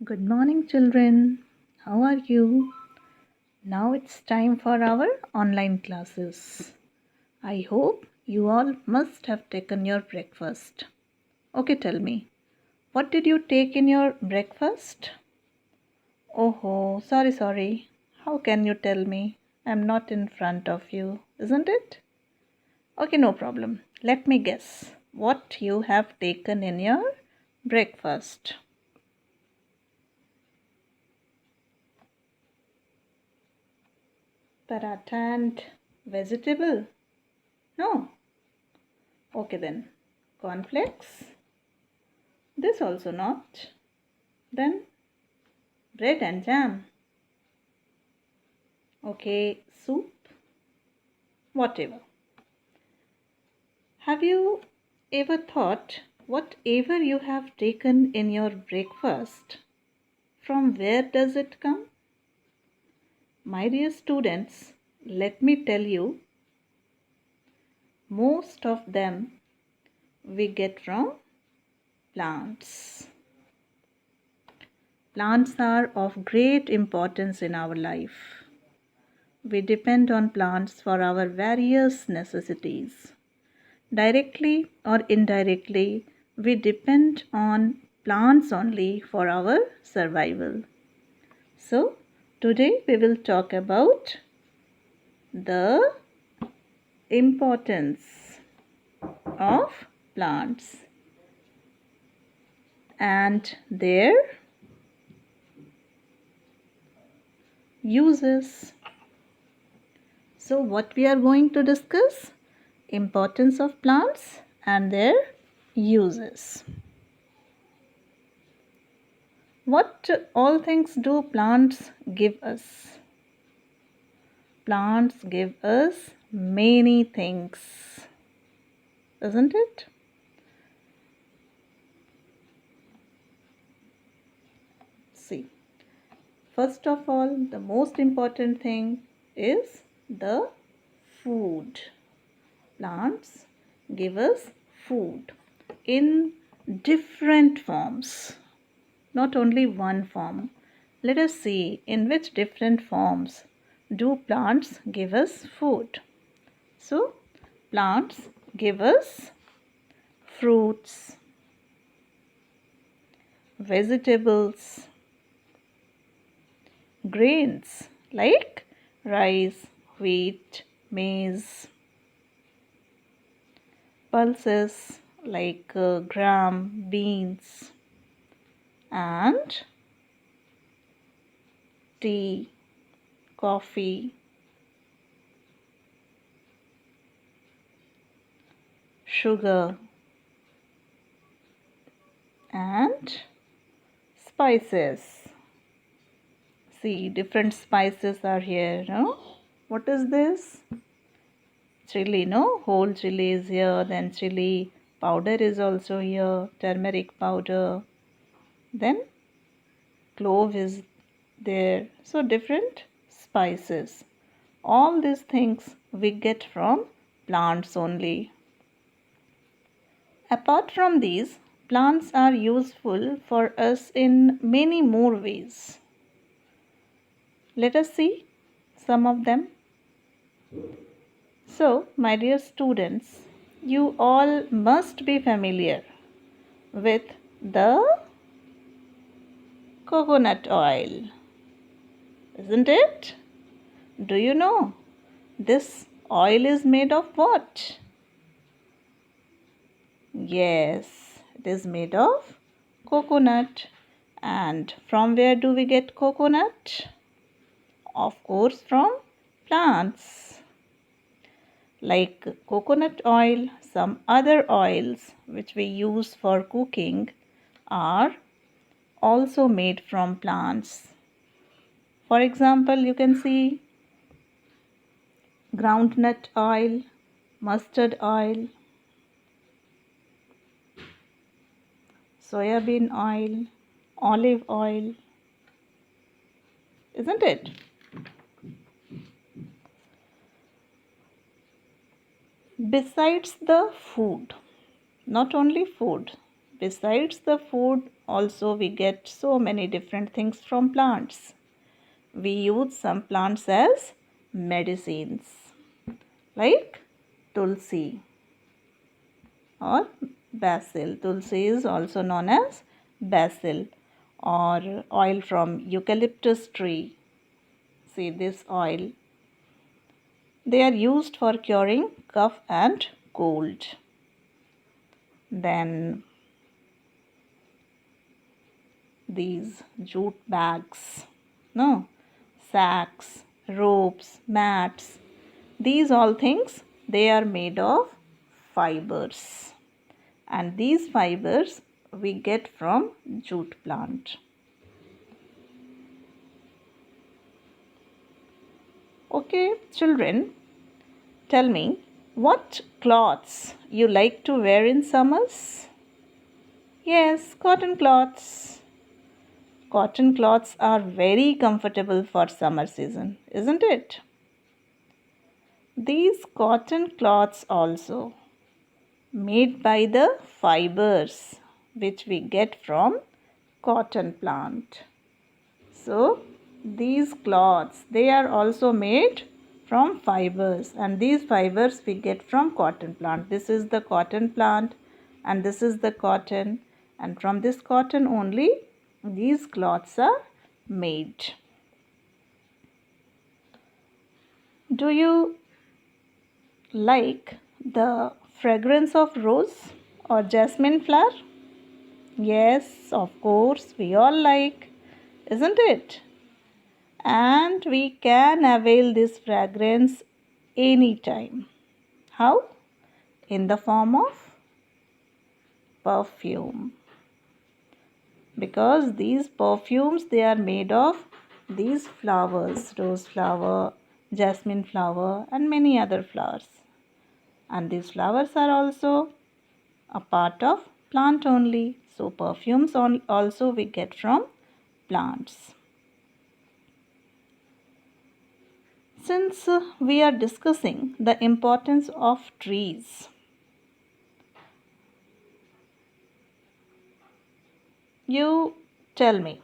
Good morning, children. How are you? Now it's time for our online classes. I hope you all must have taken your breakfast. Okay, tell me, what did you take in your breakfast? Oh, sorry. How can you tell me? I'm not in front of you, isn't it? Okay, no problem. Let me guess what you have taken in your breakfast. Paratha and vegetable? No. Okay then. Cornflakes? This also not. Then bread and jam. Okay, soup? Whatever. Have you ever thought whatever you have taken in your breakfast, from where does it come? My dear students, let me tell you, most of them we get from plants. Plants are of great importance in our life. We depend on plants for our various necessities. Directly or indirectly, we depend on plants only for our survival. So, today we will talk about the importance of plants and their uses. So, what we are going to discuss? Importance of plants and their uses. What all things do plants give us? Plants give us many things, isn't it? See, first of all, the most important thing is the food. Plants give us food in different forms, not only one form. Let us see in which different forms do plants give us food. So, plants give us fruits, vegetables, grains like rice, wheat, maize, pulses like gram, beans, and tea, coffee, sugar, and spices. See, different spices are here, no? What is this? Chili, no? Whole chili is here, then chili powder is also here, turmeric powder, then clove is there. So, different spices. All these things we get from plants only. Apart from these, plants are useful for us in many more ways. Let us see some of them. So, my dear students, you all must be familiar with the coconut oil, isn't it? Do you know this oil is made of what? Yes, it is made of coconut. And from where do we get coconut? Of course, from plants. Like coconut oil, some other oils which we use for cooking are also made from plants. For example, you can see groundnut oil, mustard oil, soybean oil, olive oil, isn't it? Besides the food, not only food, besides the food, also we get so many different things from plants. We use some plants as medicines like tulsi or basil. Tulsi is also known as basil, or oil from eucalyptus tree. See this oil. They are used for curing cough and cold. Then these jute bags, no, sacks, ropes, mats. These all things, they are made of fibers, and these fibers we get from jute plant. Okay, children, tell me what cloths you like to wear in summers? Yes, cotton cloths. Cotton cloths are very comfortable for summer season, isn't it? These cotton cloths also made by the fibers which we get from cotton plant. So these cloths, they are also made from fibers, and these fibers we get from cotton plant. This is the cotton plant and this is the cotton, and from this cotton only these cloths are made. Do you like the fragrance of rose or jasmine flower? Yes, of course, we all like, isn't it? And we can avail this fragrance anytime. How? In the form of perfume. Because these perfumes, they are made of these flowers, rose flower, jasmine flower, and many other flowers. And these flowers are also a part of plant only. So perfumes also we get from plants. Since we are discussing the importance of trees, you tell me,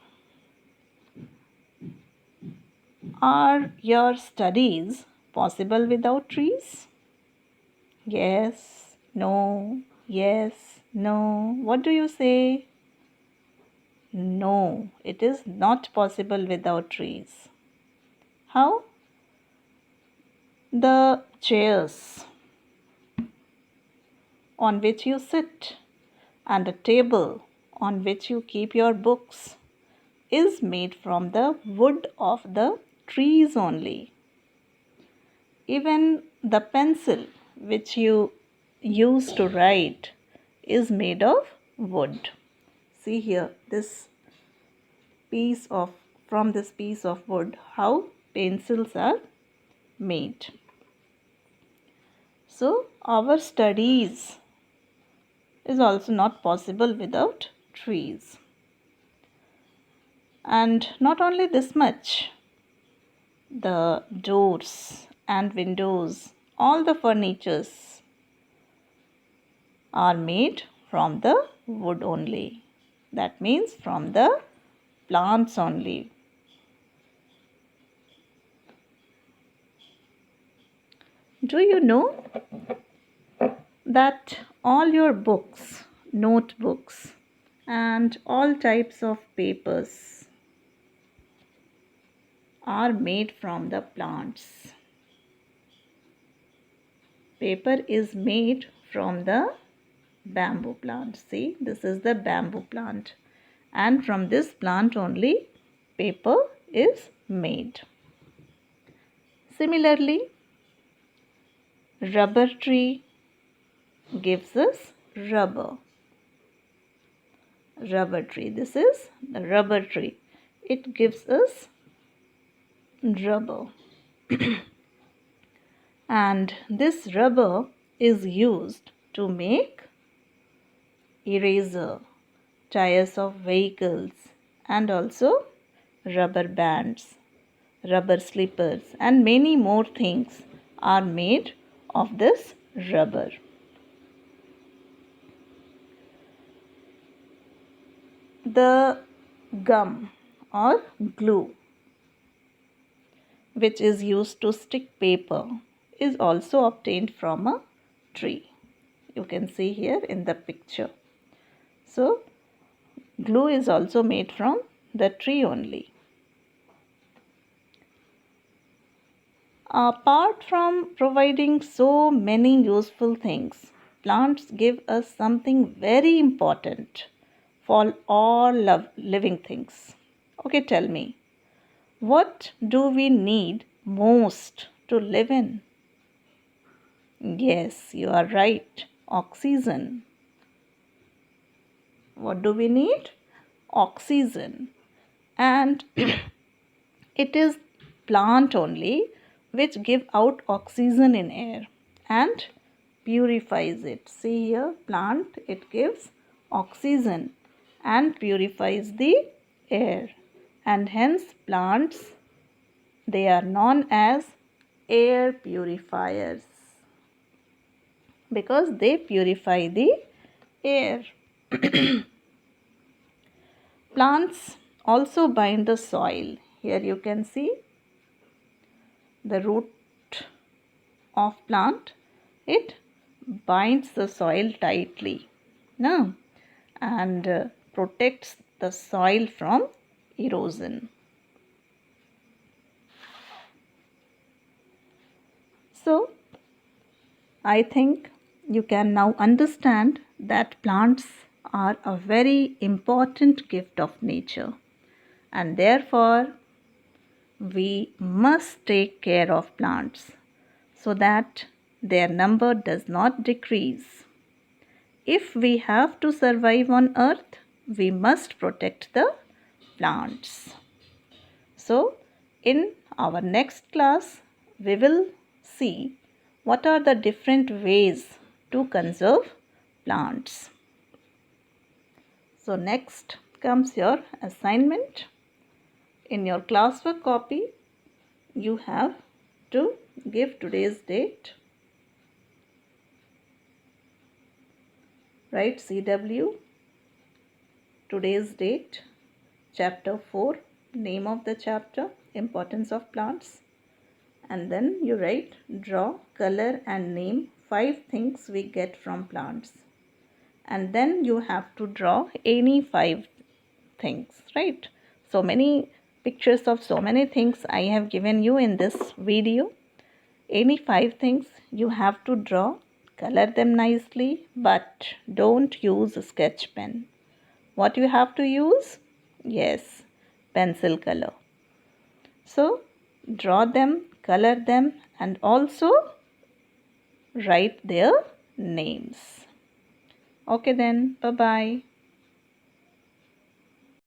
are your studies possible without trees? Yes, no, yes, no. What do you say? No, it is not possible without trees. How? The chairs on which you sit and a table on which you keep your books is made from the wood of the trees only. Even the pencil which you use to write is made of wood. See here, this piece of from this piece of wood, how pencils are made. So our studies is also not possible without trees. And not only this much, the doors and windows, all the furnitures are made from the wood only. That means from the plants only. Do you know that all your books, notebooks, and all types of papers are made from the plants? Paper is made from the bamboo plant. See, this is the bamboo plant, and from this plant only paper is made. Similarly, rubber tree gives us rubber. Rubber tree, this is the rubber tree. It gives us rubber. And this rubber is used to make eraser, tires of vehicles, and also rubber bands, rubber slippers, and many more things are made of this rubber. the gum or glue, which is used to stick paper, is also obtained from a tree. You can see here in the picture. So, glue is also made from the tree only. Apart from providing so many useful things, plants give us something very important for all living things. Okay, tell me, what do we need most to live in? Yes, you are right. Oxygen. What do we need? Oxygen. And it is plant only which give out oxygen in air and purifies it. See here, plant, it gives oxygen and purifies the air, and hence plants, they are known as air purifiers because they purify the air. Plants also bind the soil. Here you can see the root of plant. It binds the soil tightly, no? And protects the soil from erosion. So, I think you can now understand that plants are a very important gift of nature, and therefore we must take care of plants so that their number does not decrease. If we have to survive on earth, we must protect the plants. So, in our next class, we will see what are the different ways to conserve plants. So, next comes your assignment. In your classwork copy, you have to give today's date. Write CW, today's date, chapter 4, name of the chapter, importance of plants. And then you write, draw, color and name 5 things we get from plants. And then you have to draw any 5 things, right? So many pictures of so many things I have given you in this video. Any 5 things you have to draw, color them nicely, but don't use a sketch pen. What you have to use? Yes, pencil color. So, draw them, color them, and also write their names. Okay then, bye-bye.